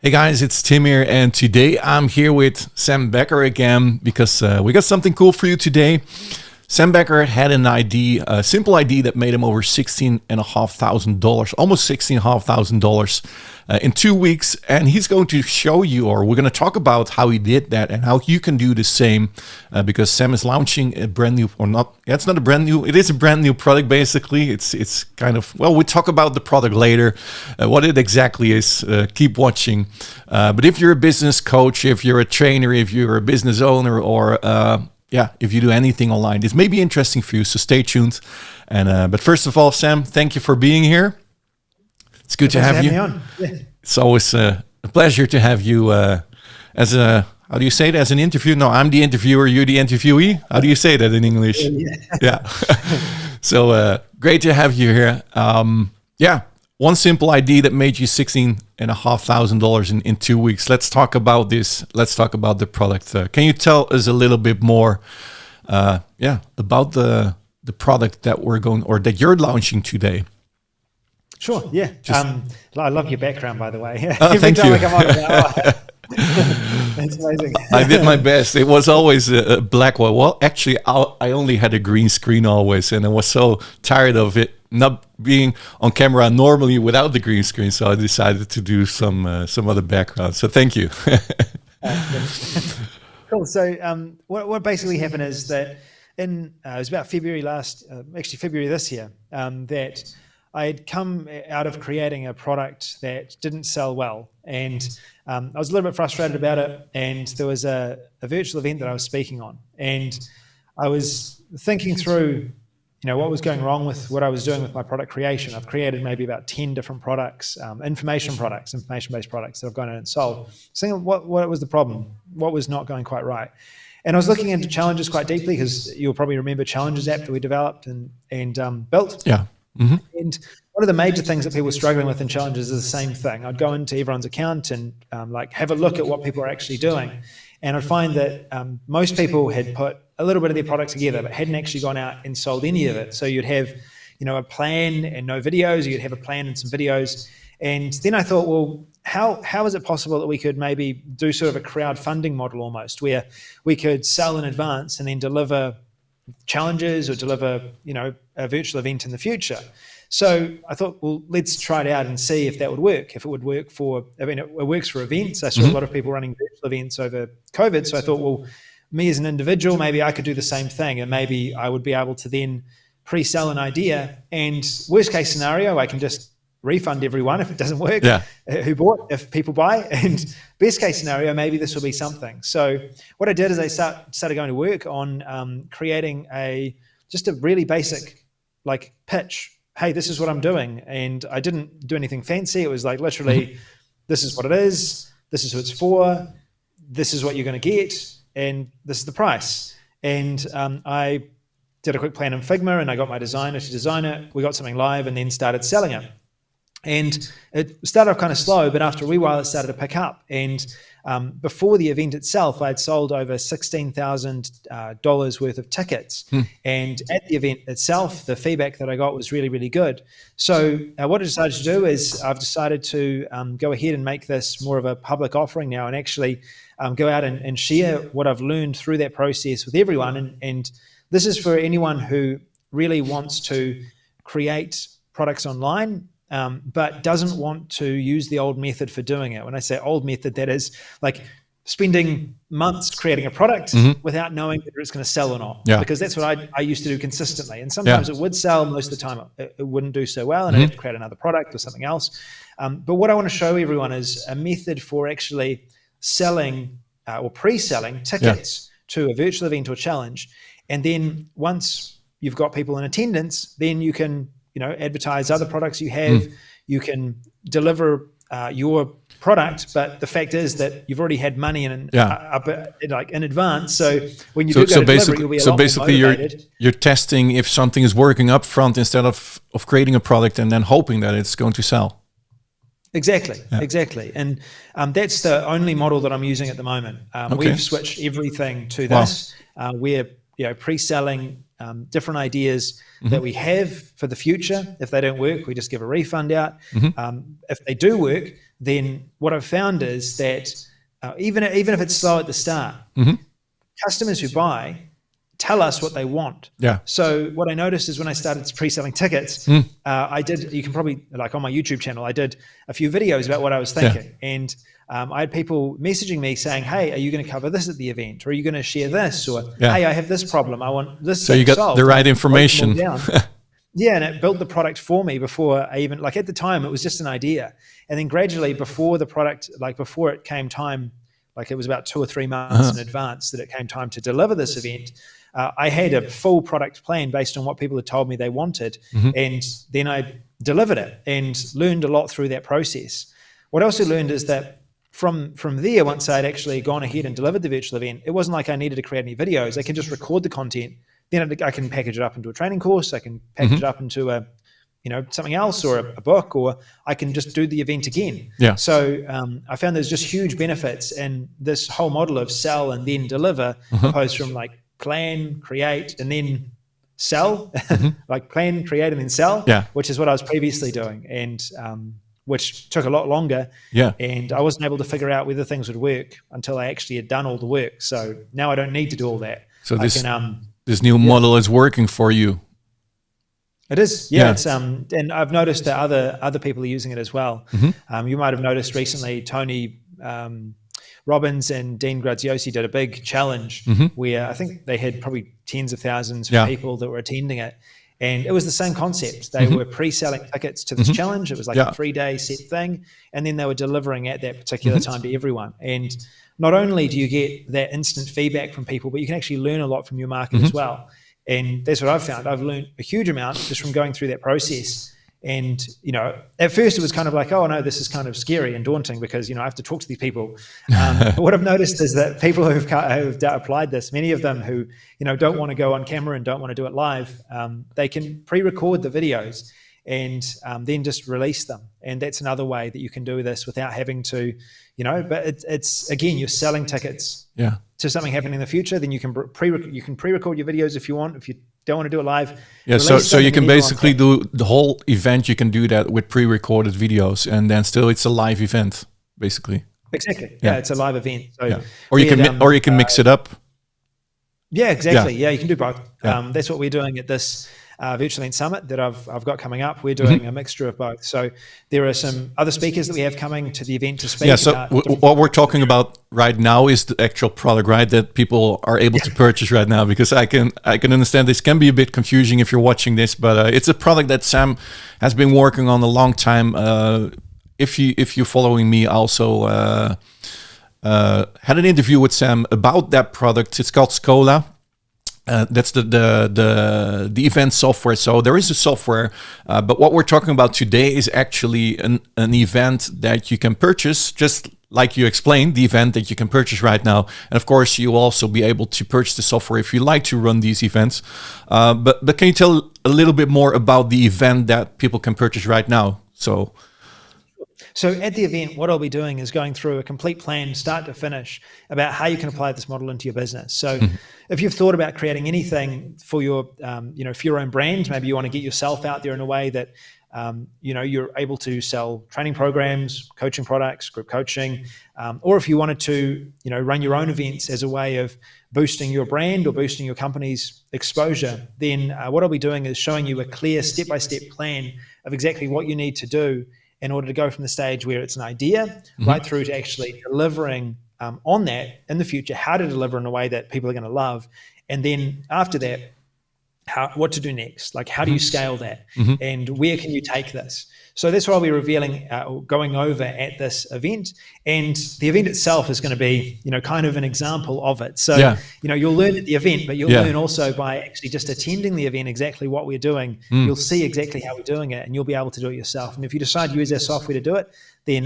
Hey guys, it's Tim here, and today I'm here with Sam Bakker again because we got something cool for you today. Sam Bakker had an idea, a simple idea that made him over $16,500, almost $16,500 in 2 weeks, and he's going to show you, or we're going to talk about how he did that and how you can do the same. Because Sam is launching a brand new, or not? Yeah, it's not a brand new. It is a brand new product. Basically, it's kind of, well, we talk about the product later, what it exactly is. Keep watching. But if you're a business coach, if you're a trainer, if you're a business owner, or yeah, if you do anything online, this may be interesting for you, so stay tuned. And but first of all, Sam, thank you for being here. It's good to have you. Yeah. It's always a pleasure to have you as a, how do you say it, as an interview? No, I'm the interviewer, you're the interviewee. How do you say that in English? Yeah. So great to have you here. Yeah, one simple idea that made you $16,500 in 2 weeks. Let's talk about this. Let's talk about the product. Can you tell us a little bit more, about the product that we're going, or that you're launching today? Sure. Yeah. I love your background, by the way. Thank you. I come on, that's amazing. I did my best. It was always a black one. Well, actually, I only had a green screen always, and I was so tired of it not being on camera normally without the green screen. So I decided to do some other background. So thank you. Cool. So what basically happened is that it was about February February this year, that I had come out of creating a product that didn't sell well, and I was a little bit frustrated about it. And there was a virtual event that I was speaking on, and I was thinking through, what was going wrong with what I was doing with my product creation. I've created maybe about 10 different products, information-based products that I've gone in and sold. Seeing what was the problem, what was not going quite right. And I was looking into challenges quite deeply, because you'll probably remember Challenges app that we developed and built. Yeah. Mm-hmm. And one of the major things that people were struggling with in Challenges is the same thing. I'd go into everyone's account and have a look at what people are actually doing. And I'd find that most people had put a little bit of their product together, but hadn't actually gone out and sold any of it. So you'd have, a plan and no videos, or you'd have a plan and some videos. And then I thought, well, how is it possible that we could maybe do sort of a crowdfunding model almost, where we could sell in advance and then deliver challenges or deliver, a virtual event in the future. So I thought, well, let's try it out and see if that would work. If it would work it works for events. I saw a lot of people running virtual events over COVID. So I thought, well, me as an individual, maybe I could do the same thing, and maybe I would be able to then pre-sell an idea. And worst case scenario, I can just refund everyone if it doesn't work, who bought, if people buy. And best case scenario, maybe this will be something. So what I did is I started going to work on creating just a really basic pitch. Hey, this is what I'm doing. And I didn't do anything fancy. It was literally, this is what it is. This is who it's for. This is what you're going to get. And this is the price. And I did a quick plan in Figma, and I got my designer to design it. We got something live and then started selling it. And it started off kind of slow, but after a wee while, it started to pick up. And before the event itself, I'd sold over $16,000 worth of tickets. And at the event itself, the feedback that I got was really, really good. So what I decided to do is I've decided to go ahead and make this more of a public offering now, and actually go out and share what I've learned through that process with everyone. And this is for anyone who really wants to create products online, but doesn't want to use the old method for doing it. When I say old method, that is spending months creating a product without knowing whether it's going to sell or not. Yeah. Because that's what I used to do consistently. And sometimes it would sell, most of the time it wouldn't do so well, and I'd have to create another product or something else. But what I want to show everyone is a method for actually selling or pre-selling tickets to a virtual event or challenge. And then once you've got people in attendance, then you can advertise other products you have. You can deliver your product, but the fact is that you've already had money in advance. So when you do go to deliver it, you'll be a lot more motivated. You're testing if something is working up front instead of creating a product and then hoping that it's going to sell. Exactly. And that's the only model that I'm using at the moment. We've switched everything to this. We're pre-selling different ideas that we have for the future. If they don't work, we just give a refund out. If they do work, then what I've found is that even if it's slow at the start, customers who buy tell us what they want. Yeah. So what I noticed is when I started pre-selling tickets, I did, you can probably, like on my YouTube channel, I did a few videos about what I was thinking. And I had people messaging me saying, hey, are you going to cover this at the event? Or are you going to share this? Or, hey, I have this problem. I want this. So you got solved. The right information. Yeah, and it built the product for me before I even, like at the time, it was just an idea. And then gradually before the product, like before it came time, like it was about 2 or 3 months in advance that it came time to deliver this event, I had a full product plan based on what people had told me they wanted. And then I delivered it and learned a lot through that process. What I also learned is that from there, once I'd actually gone ahead and delivered the virtual event, it wasn't like I needed to create any videos. I can just record the content. Then I can package it up into a training course. I can package it up into a, something else or a book, or I can just do the event again. Yeah. So I found there's just huge benefits in this whole model of sell and then deliver, opposed from like plan, create, and then sell, like plan, create, and then sell, which is what I was previously doing, and which took a lot longer. Yeah. And I wasn't able to figure out whether things would work until I actually had done all the work. So now I don't need to do all that. So this new model is working for you. It is, yeah. It's and I've noticed that other people are using it as well. You might have noticed recently, Tony Robbins and Dean Graziosi did a big challenge where I think they had probably tens of thousands of people that were attending it, and it was the same concept. They were pre-selling tickets to this challenge. It was like a 3-day set thing, and then they were delivering at that particular time to everyone. And not only do you get that instant feedback from people, but you can actually learn a lot from your market as well. And that's what I've found. I've learned a huge amount just from going through that process. And, at first it was kind of like, oh no, this is kind of scary and daunting because, I have to talk to these people. But what I've noticed is that people who've applied this, many of them who, don't want to go on camera and don't want to do it live, they can pre-record the videos and then just release them. And that's another way that you can do this without having to, but it's again, you're selling tickets to something happening in the future. Then you can pre-record your videos if you want. If you don't want to do it live, so you can basically do the whole event. You can do that with pre-recorded videos, and then still it's a live event, basically. Exactly. Yeah, it's a live event. So or you can mix it up. Yeah, exactly. Yeah, you can do both. That's what we're doing at this Virtual Event Summit that I've got coming up. We're doing a mixture of both. So there are some other speakers that we have coming to the event to speak. Yeah, so what we're talking about right now is the actual product, right? That people are able to purchase right now, because I can understand this can be a bit confusing if you're watching this, but it's a product that Sam has been working on a long time. If you're following me, also had an interview with Sam about that product. It's called Scola. That's the event software. So there is a software, but what we're talking about today is actually an event that you can purchase, just like you explained, the event that you can purchase right now. And of course, you'll also be able to purchase the software if you like to run these events. But can you tell a little bit more about the event that people can purchase right now? So at the event, what I'll be doing is going through a complete plan, start to finish, about how you can apply this model into your business. So if you've thought about creating anything for your, for your own brand, maybe you want to get yourself out there in a way that, you're able to sell training programs, coaching products, group coaching, or if you wanted to, run your own events as a way of boosting your brand or boosting your company's exposure, then what I'll be doing is showing you a clear step-by-step plan of exactly what you need to do in order to go from the stage where it's an idea right through to actually delivering on that in the future, how to deliver in a way that people are going to love. And then after that, what to do next, like how do you scale that and where can you take this? So that's what I'll be revealing, going over at this event. And the event itself is going to be, kind of an example of it. So, you'll learn at the event, but you'll learn also by actually just attending the event exactly what we're doing. You'll see exactly how we're doing it and you'll be able to do it yourself. And if you decide to use our software to do it, then,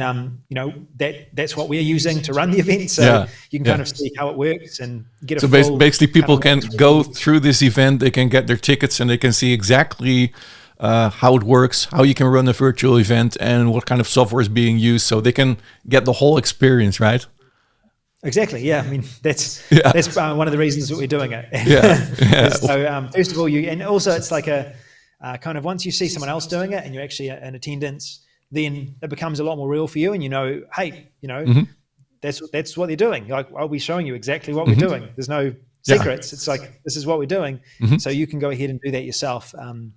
that's what we're using to run the event. So you can kind of see how it works and get a full... Basically people can go through this event, they can get their tickets and they can see exactly how it works, how you can run a virtual event, and what kind of software is being used, so they can get the whole experience, right? Exactly. Yeah. I mean, that's one of the reasons that we're doing it. So first of all, and also it's like a kind of once you see someone else doing it and you're actually in attendance, then it becomes a lot more real for you, and hey, that's what they're doing. Like, I'll be showing you exactly what we're doing. There's no secrets. It's like, this is what we're doing. So you can go ahead and do that yourself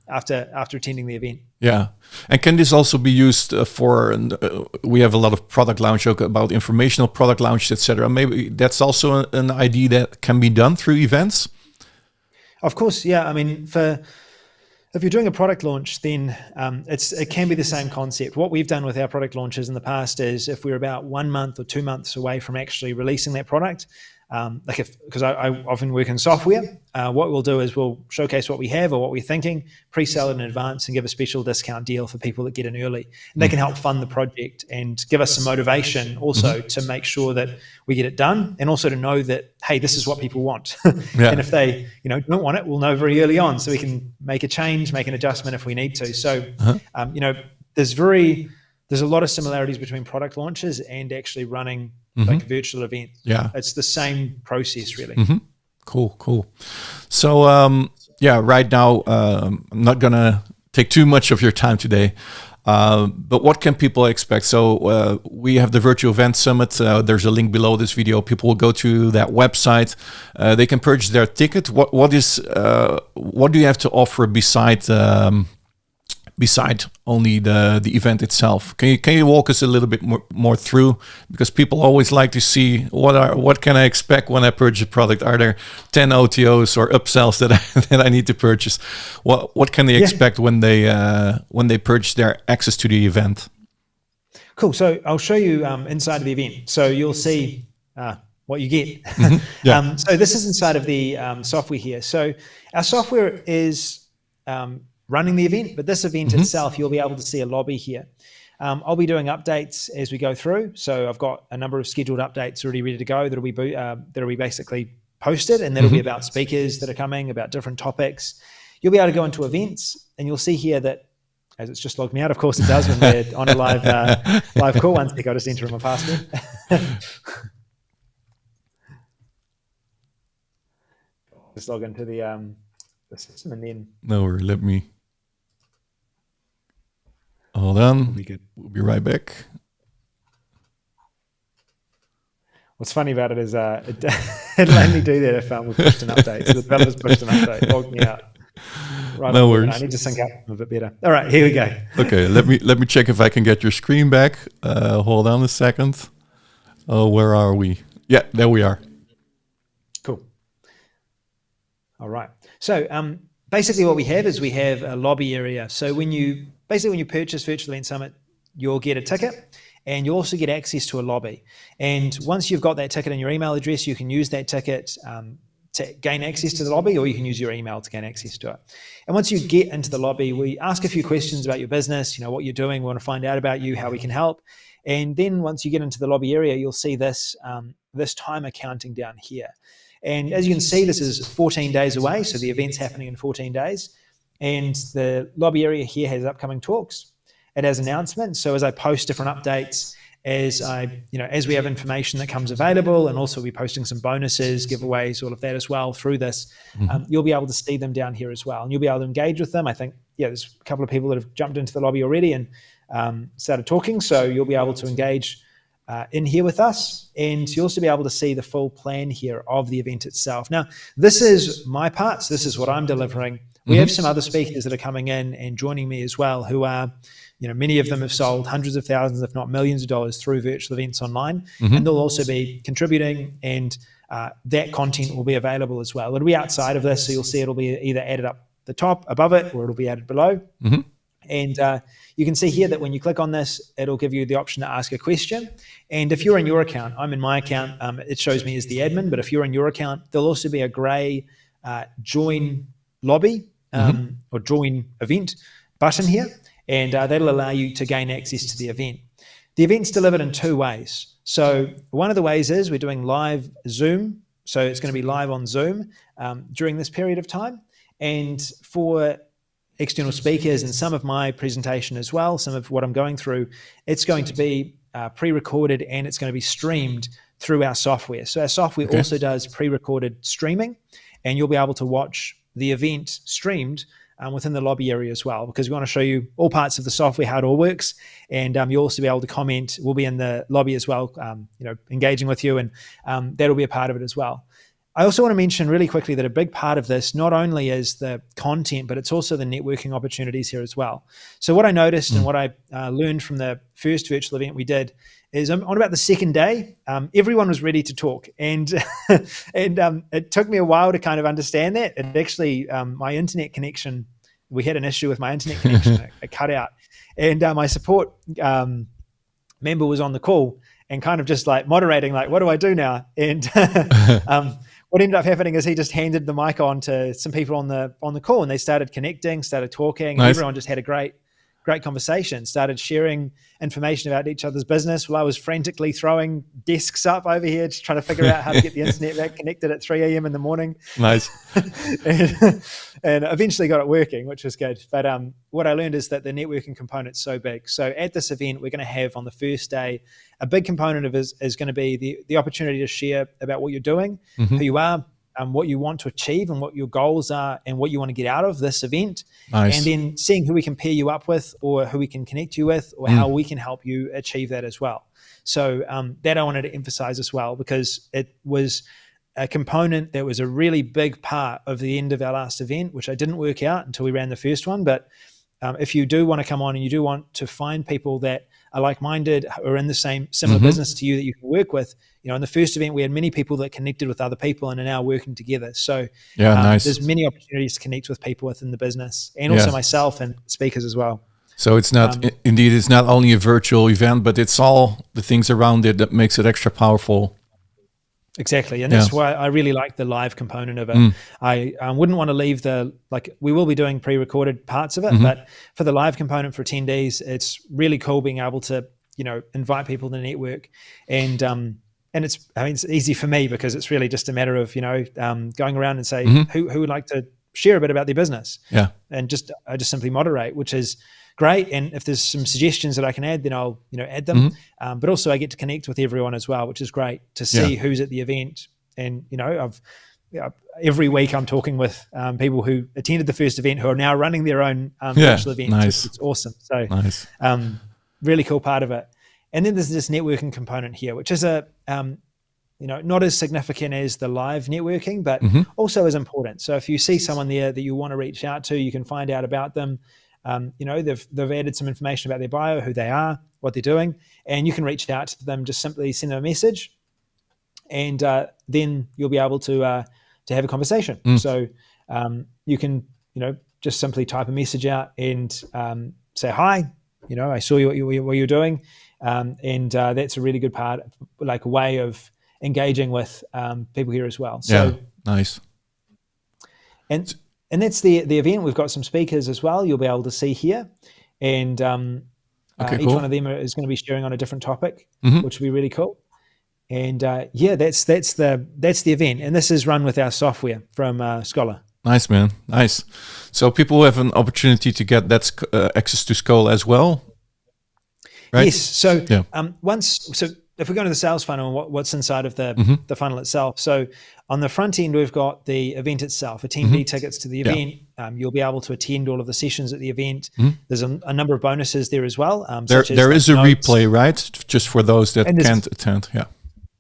after attending the event. Yeah. And can this also be used we have a lot of product launch about informational product launch, etc. Maybe that's also an idea that can be done through events? Of course, yeah. I mean, if you're doing a product launch, then it can be the same concept. What we've done with our product launches in the past is, if we're about 1 month or 2 months away from actually releasing that product, because I often work in software, what we'll do is we'll showcase what we have or what we're thinking, pre-sell it in advance, and give a special discount deal for people that get in early. And they can help fund the project and give us some motivation also to make sure that we get it done, and also to know that, hey, this is what people want. And if they don't want it, we'll know very early on, so we can make a change, make an adjustment if we need to. So there's a lot of similarities between product launches and actually running like virtual events. Yeah, it's the same process, really. Cool. So right now I'm not gonna take too much of your time today, but what can people expect? So we have the virtual event summit. There's a link below this video. People will go to that website. They can purchase their ticket. What do you have to offer beside only the event itself? Can you walk us a little bit more through, because people always like to see what can I expect when I purchase a product? Are there 10 OTOs or upsells that I need to purchase? What can they expect when they purchase their access to the event? Cool. So I'll show you inside of the event, so you'll see what you get. So this is inside of the software here. So our software is running the event, but this event itself, you'll be able to see a lobby here. I'll be doing updates as we go through. So I've got a number of scheduled updates already ready to go that'll be basically posted, and that'll be about speakers that are coming, about different topics. You'll be able to go into events, and you'll see here that, as it's just logged me out, of course it does when we're on a live call. One sec, I'll just enter in my password. Just log into the system, and then let me hold on. We'll be right back. What's funny about it is it'll only do that if we pushed an update. So the developers pushed an update, logged me out. Right, no worries. I need to sync up a bit better. All right, here we go. Okay, let me check if I can get your screen back. Hold on a second. Oh, where are we? Yeah, there we are. Cool. All right. So basically what we have is we have a lobby area. So when you purchase Virtual Event Summit, you'll get a ticket, and you also get access to a lobby. And once you've got that ticket in your email address, you can use that ticket to gain access to the lobby, or you can use your email to gain access to it. And once you get into the lobby, we ask a few questions about your business, what you're doing. We want to find out about you, how we can help. And then once you get into the lobby area, you'll see this timer counting down here. And as you can see, this is 14 days away. So the event's happening in 14 days. And the lobby area here has upcoming talks. It has announcements. So as I post different updates, as we have information that comes available, and also we'll be posting some bonuses, giveaways, all of that as well through this, you'll be able to see them down here as well. And you'll be able to engage with them. I think, there's a couple of people that have jumped into the lobby already and started talking. So you'll be able to engage in here with us, and you'll also be able to see the full plan here of the event itself. Now, this is my part. So this is what I'm delivering. We have some other speakers that are coming in and joining me as well, who are, many of them have sold hundreds of thousands, if not millions of dollars through virtual events online, and they'll also be contributing, and that content will be available as well. It'll be outside of this, so you'll see it'll be either added up the top above it, or it'll be added below. And you can see here that when you click on this, it'll give you the option to ask a question. And if you're in your account, I'm in my account, it shows me as the admin, but if you're in your account, there'll also be a gray join lobby or join event button here, and that'll allow you to gain access to the event. The event's delivered in two ways. So one of the ways is we're doing live Zoom. So it's going to be live on Zoom during this period of time. And for external speakers and some of my presentation as well, some of what I'm going through, it's going to be pre-recorded, and it's going to be streamed through our software. So our software also does pre-recorded streaming, and you'll be able to watch the event streamed within the lobby area as well, because we want to show you all parts of the software, how it all works. And you'll also be able to comment. We'll be in the lobby as well, engaging with you, and that'll be a part of it as well. I also want to mention really quickly that a big part of this not only is the content, but it's also the networking opportunities here as well. So what I noticed and what I learned from the first virtual event we did is on about the second day, everyone was ready to talk. And it took me a while to kind of understand that. It actually, my internet connection, we had an issue with my internet connection. It cut out. And my support member was on the call and kind of just like moderating, like, what do I do now? And what ended up happening is he just handed the mic on to some people on the call, and they started connecting, started talking, and everyone just had a great conversation, started sharing information about each other's business while I was frantically throwing desks up over here, just trying to figure out how to get the internet back connected at 3 a.m. in the morning. Nice. and eventually got it working, which was good. But what I learned is that the networking component's so big. So at this event, we're going to have on the first day, a big component of it is going to be the opportunity to share about what you're doing, who you are, what you want to achieve and what your goals are and what you want to get out of this event. Nice. And then seeing who we can pair you up with or who we can connect you with or how we can help you achieve that as well. So that I wanted to emphasize as well, because it was a component that was a really big part of the end of our last event, which I didn't work out until we ran the first one. But if you do want to come on and you do want to find people that are like-minded or in the similar business to you that you can work with, in the first event, we had many people that connected with other people and are now working together. So nice. There's many opportunities to connect with people within the business, and also myself and speakers as well. So it's not, indeed, it's not only a virtual event, but it's all the things around it that makes it extra powerful. Exactly. And that's why I really like the live component of it. I wouldn't want to leave we will be doing pre-recorded parts of it, but for the live component for attendees, it's really cool being able to, invite people to network. And it's easy for me because it's really just a matter of, going around and say, who would like to share a bit about their business? Yeah. And I just simply moderate, which is great. And if there's some suggestions that I can add, then I'll, add them. But also I get to connect with everyone as well, which is great to see who's at the event. And, every week I'm talking with people who attended the first event who are now running their own virtual event. Nice. It's awesome. So nice. Really cool part of it. And then there's this networking component here, which is not as significant as the live networking, but also as important. So if you see someone there that you want to reach out to, you can find out about them. They've added some information about their bio, who they are, what they're doing, and you can reach out to them, just simply send them a message, and then you'll be able to have a conversation. So you can, just simply type a message out and say, hi, I saw you, what you're doing. And that's a really good part, like a way of engaging with people here as well. So nice. And that's the event. We've got some speakers as well. You'll be able to see here, and each one of them is going to be sharing on a different topic, which will be really cool. And that's the event, and this is run with our software from Scholar. Nice, man. Nice. So people have an opportunity to get that access to Scholar as well, right? Yes. So if we go to the sales funnel and what's inside of the funnel itself. So on the front end, we've got the event itself, attendee tickets to the event. You'll be able to attend all of the sessions at the event. There's a number of bonuses there as well. There is a replay, right? Just for those that can't attend.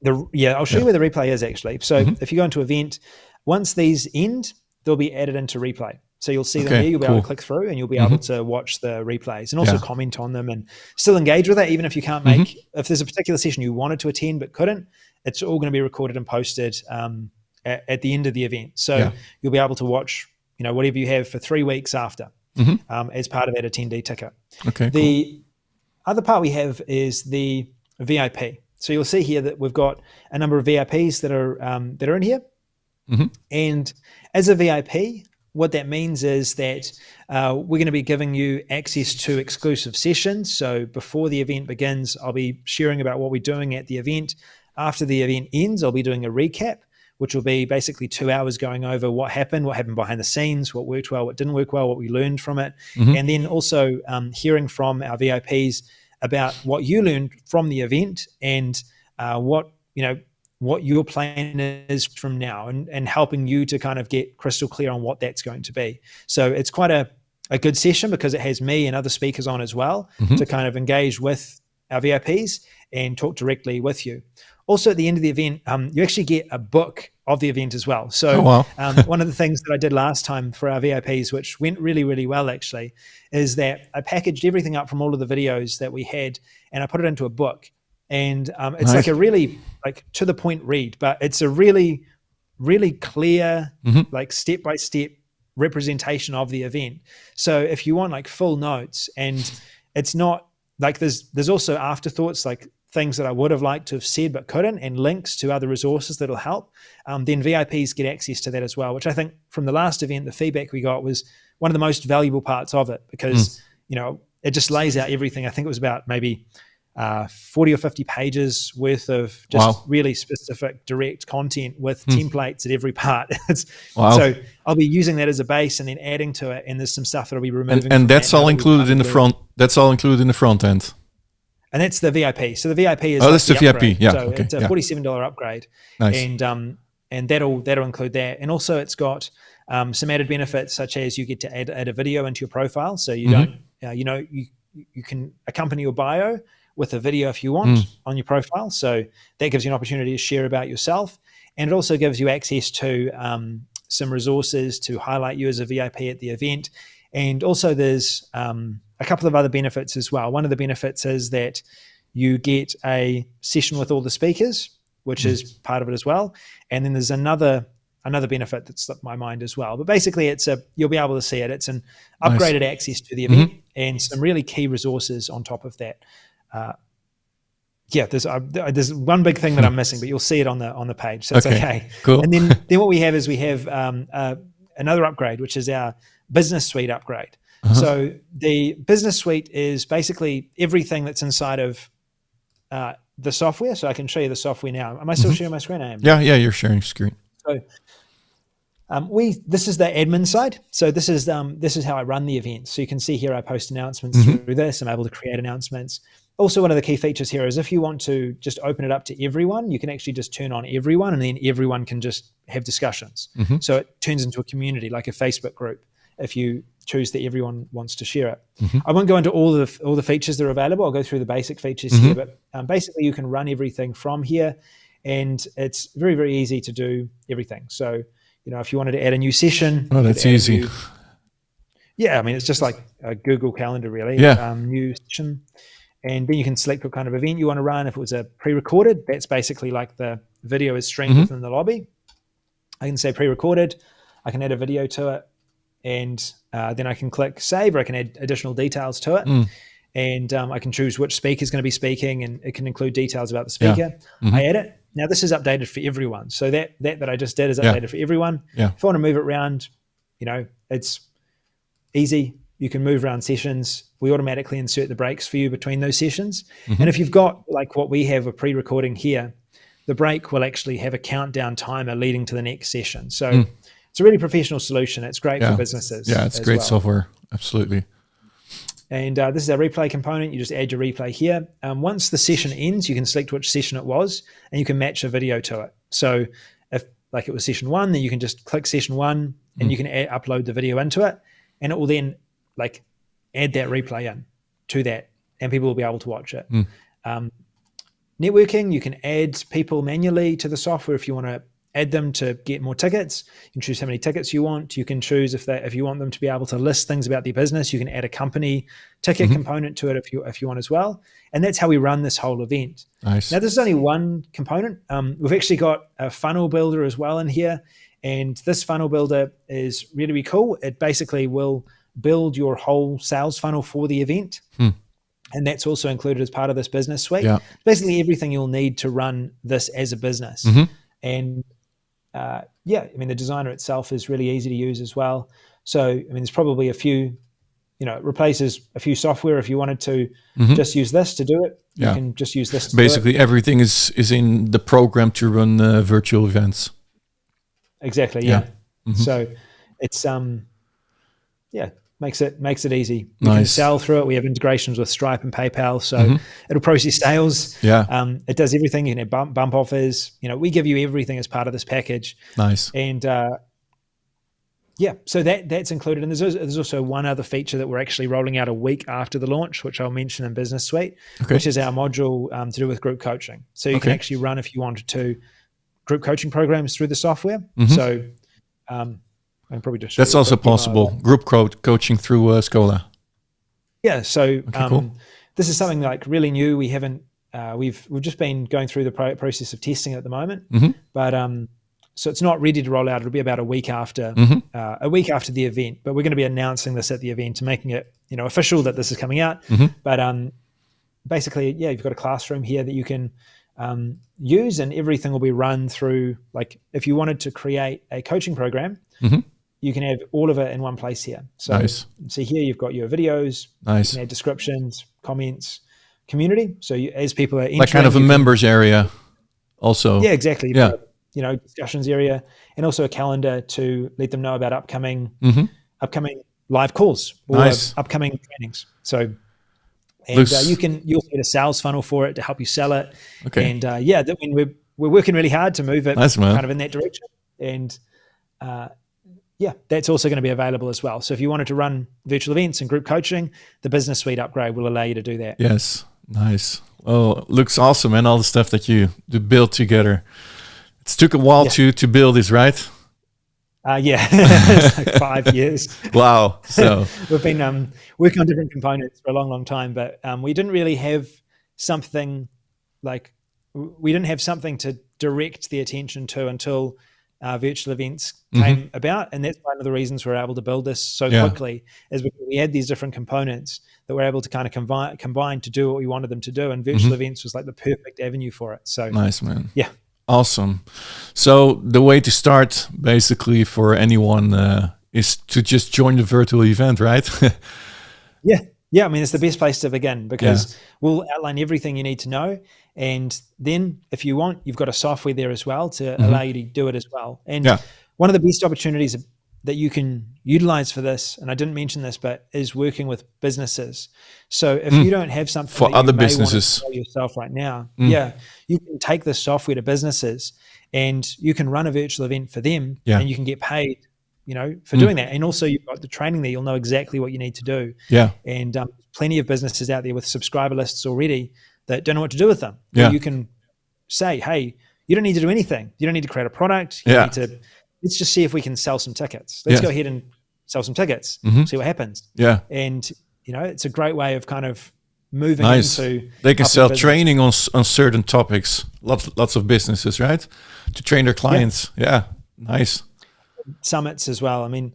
I'll show you where the replay is actually. So if you go into event, once these end, they'll be added into replay. So you'll see them here. You'll be able to click through and you'll be able to watch the replays and also comment on them and still engage with it. Even if you can't make, if there's a particular session you wanted to attend but couldn't, it's all going to be recorded and posted at the end of the event. So you'll be able to watch, whatever you have for 3 weeks after as part of that attendee ticket. Okay. The other part we have is the VIP. So you'll see here that we've got a number of VIPs that are in here. And as a VIP, what that means is that we're going to be giving you access to exclusive sessions. So before the event begins, I'll be sharing about what we're doing at the event. After the event ends, I'll be doing a recap, which will be basically 2 hours going over what happened behind the scenes, what worked well, what didn't work well, what we learned from it. And then also hearing from our VIPs about what you learned from the event and what what your plan is from now, and helping you to kind of get crystal clear on what that's going to be. So it's quite a good session because it has me and other speakers on as well to kind of engage with our VIPs and talk directly with you. Also, at the end of the event, you actually get a book of the event as well. So one of the things that I did last time for our VIPs, which went really, really well actually, is that I packaged everything up from all of the videos that we had and I put it into a book. And it's like a really like to the point read, but it's a really, really clear, like step-by-step representation of the event. So if you want like full notes, and it's not like there's also afterthoughts, like things that I would have liked to have said but couldn't, and links to other resources that'll help, then VIPs get access to that as well, which I think from the last event, the feedback we got was one of the most valuable parts of it, because it just lays out everything. I think it was about maybe 40 or 50 pages worth of just really specific direct content with templates at every part. So I'll be using that as a base and then adding to it, and there's some stuff that I'll be removing. And that's all included in the front. That's all included in the front end. And that's the VIP. So the VIP is that's the VIP. Upgrade. Yeah, so it's a $47 upgrade. Nice. And that'll include that. And also it's got some added benefits, such as you get to add a video into your profile. So you don't, you can accompany your bio with a video if you want on your profile. So that gives you an opportunity to share about yourself. And it also gives you access to some resources to highlight you as a VIP at the event. And also there's a couple of other benefits as well. One of the benefits is that you get a session with all the speakers, which is part of it as well. And then there's another benefit that slipped my mind as well. But basically you'll be able to see it. It's an upgraded access to the event and some really key resources on top of that. There's one big thing that I'm missing, but you'll see it on the page. So it's okay. Cool. And then what we have is another upgrade, which is our business suite upgrade. So the business suite is basically everything that's inside of the software. So I can show you the software now. Am I still sharing my screen? I am. Yeah, you're sharing screen. So this is the admin side. So this is how I run the event. So you can see here I post announcements through this. I'm able to create announcements. Also, one of the key features here is if you want to just open it up to everyone, you can actually just turn on everyone, and then everyone can just have discussions. So it turns into a community, like a Facebook group, if you choose that everyone wants to share it. I won't go into all the features that are available. I'll go through the basic features here, but basically you can run everything from here, and it's very, very easy to do everything. So, if you wanted to add a new session. Oh, that's easy. I mean, it's just like a Google Calendar, really. New session. And then you can select what kind of event you want to run. If it was a pre-recorded, that's basically like the video is streamed within the lobby. I can say pre-recorded. I can add a video to it. And then I can click save, or I can add additional details to it. And I can choose which speaker is going to be speaking, and it can include details about the speaker. I add it. Now this is updated for everyone. So that I just did is updated for everyone. If I want to move it around, it's easy. You can move around sessions. We automatically insert the breaks for you between those sessions. And if you've got like what we have, a pre-recording here, the break will actually have a countdown timer leading to the next session. So it's a really professional solution. It's great for businesses. Yeah, it's great software. Absolutely. And this is our replay component. You just add your replay here. Once the session ends, you can select which session it was, and you can match a video to it. So if like it was session 1, then you can just click session 1 and you can upload the video into it, and it will then like add that replay in to that, and people will be able to watch it. Networking, you can add people manually to the software if you want to add them to get more tickets. You can choose how many tickets you want. You can choose if you want them to be able to list things about their business. You can add a company ticket component to it if you want as well. And that's how we run this whole event. Nice. Now, this is only one component. We've actually got a funnel builder as well in here. And this funnel builder is really, really cool. It basically will build your whole sales funnel for the event. And that's also included as part of this business suite. Basically everything you'll need to run this as a business. And I mean, the designer itself is really easy to use as well. So, I mean, there's probably a few, it replaces a few software. If you wanted to just use this to do it, you can just use this to basically do it. Everything is in the program to run virtual events. Exactly. So it's, makes it easy. You can sell through it. We have integrations with Stripe and PayPal, so it'll process sales. It does everything. You can have bump offers. We give you everything as part of this package. Nice. And so that's included. And there's also one other feature that we're actually rolling out a week after the launch, which I'll mention in Business Suite, which is our module to do with group coaching. So you can actually run, if you wanted to, group coaching programs through the software. So I'm probably just that's also possible. Group coaching through Schola. Yeah. So cool. This is something like really new. We haven't. We've just been going through the process of testing at the moment, but so it's not ready to roll out. It'll be about a week after the event. But we're going to be announcing this at the event and making it official that this is coming out. But basically, you've got a classroom here that you can use, and everything will be run through. Like if you wanted to create a coaching program. You can have all of it in one place here. So see here, you've got your videos. You can add descriptions, comments, community. So as people are entering, like kind of a members area also. Yeah, exactly. Discussions area, and also a calendar to let them know about upcoming live calls or upcoming trainings. So, and you'll get a sales funnel for it to help you sell it. And we're working really hard to move it kind of in that direction. And that's also going to be available as well. So if you wanted to run virtual events and group coaching, the Business Suite upgrade will allow you to do that. Yes, nice. Oh, looks awesome, and all the stuff that you build together. It took a while to build this, right? It's like 5 years. Wow. So we've been working on different components for a long, long time, but we didn't really have something to direct the attention to until virtual events came about, and that's one of the reasons we're able to build this so quickly, is because we had these different components that we're able to kind of combine to do what we wanted them to do, and virtual events was like the perfect avenue for it. So nice, man. Yeah, awesome. So the way to start, basically, for anyone is to just join the virtual event, right? Yeah, I mean, it's the best place to begin, because we'll outline everything you need to know. And then if you want, you've got a software there as well to allow you to do it as well. And one of the best opportunities that you can utilize for this, and I didn't mention this, but is working with businesses. So if you don't have something for that other you may businesses want to yourself right now, you can take this software to businesses and you can run a virtual event for them and you can get paid for doing that. And also you've got the training there. You'll know exactly what you need to do. And plenty of businesses out there with subscriber lists already that don't know what to do with them. You can say, hey, you don't need to do anything. You don't need to create a product. You need to, let's just see if we can sell some tickets. Let's go ahead and sell some tickets, see what happens. And, it's a great way of kind of moving into. They can sell training on certain topics. Lots of businesses, right? To train their clients. Nice. Summits as well. I mean,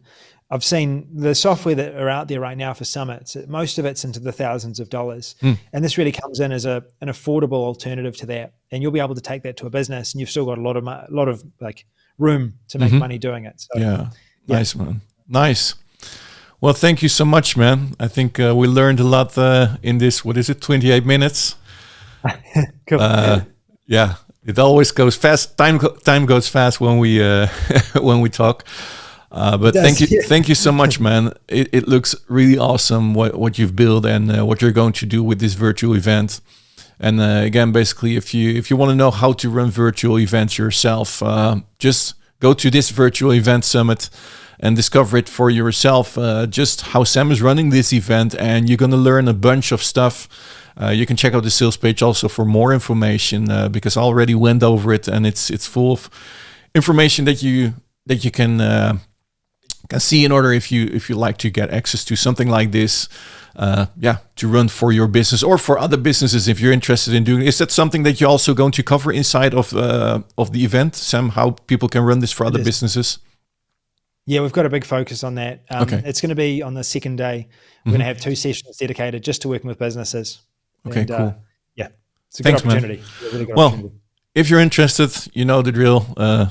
I've seen the software that are out there right now for summits. Most of it's into the thousands of dollars, and this really comes in as an affordable alternative to that. And you'll be able to take that to a business, and you've still got a lot of like room to make money doing it. So, nice, man. Nice. Well, thank you so much, man. I think we learned a lot in this. What is it? 28 minutes. Cool. It always goes fast. Time goes fast when we when we talk. But thank you so much, man. It looks really awesome what you've built and what you're going to do with this virtual event. And again, basically, if you want to know how to run virtual events yourself, just go to this virtual event summit and discover it for yourself. Just how Sam is running this event, and you're going to learn a bunch of stuff. You can check out the sales page also for more information, because I already went over it, and it's full of information that you can see in order if you like to get access to something like this, to run for your business or for other businesses if you're interested in doing. Is that something that you're also going to cover inside of the event, Sam? How people can run this for other businesses? Yeah, we've got a big focus on that. It's going to be on the second day. We're going to have 2 sessions dedicated just to working with businesses. Okay, cool. It's a good opportunity. A really good opportunity. If you're interested, you know the drill.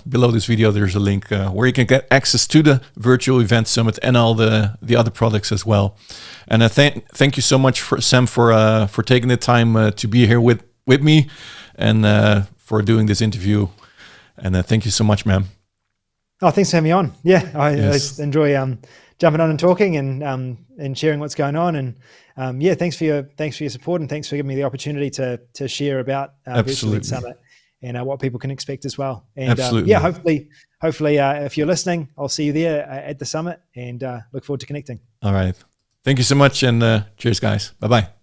Below this video, there's a link where you can get access to the virtual event summit and all the other products as well. And thank you so much, Sam, for taking the time to be here with me and for doing this interview. And thank you so much, man. Oh, thanks for having me on. Yeah, I enjoy jumping on and talking and sharing what's going on. And yeah, thanks for your support, and thanks for giving me the opportunity to share about Virtual Lead Summit and what people can expect as well. And yeah, hopefully, if you're listening, I'll see you there at the summit, and look forward to connecting. All right. Thank you so much, and cheers, guys. Bye-bye.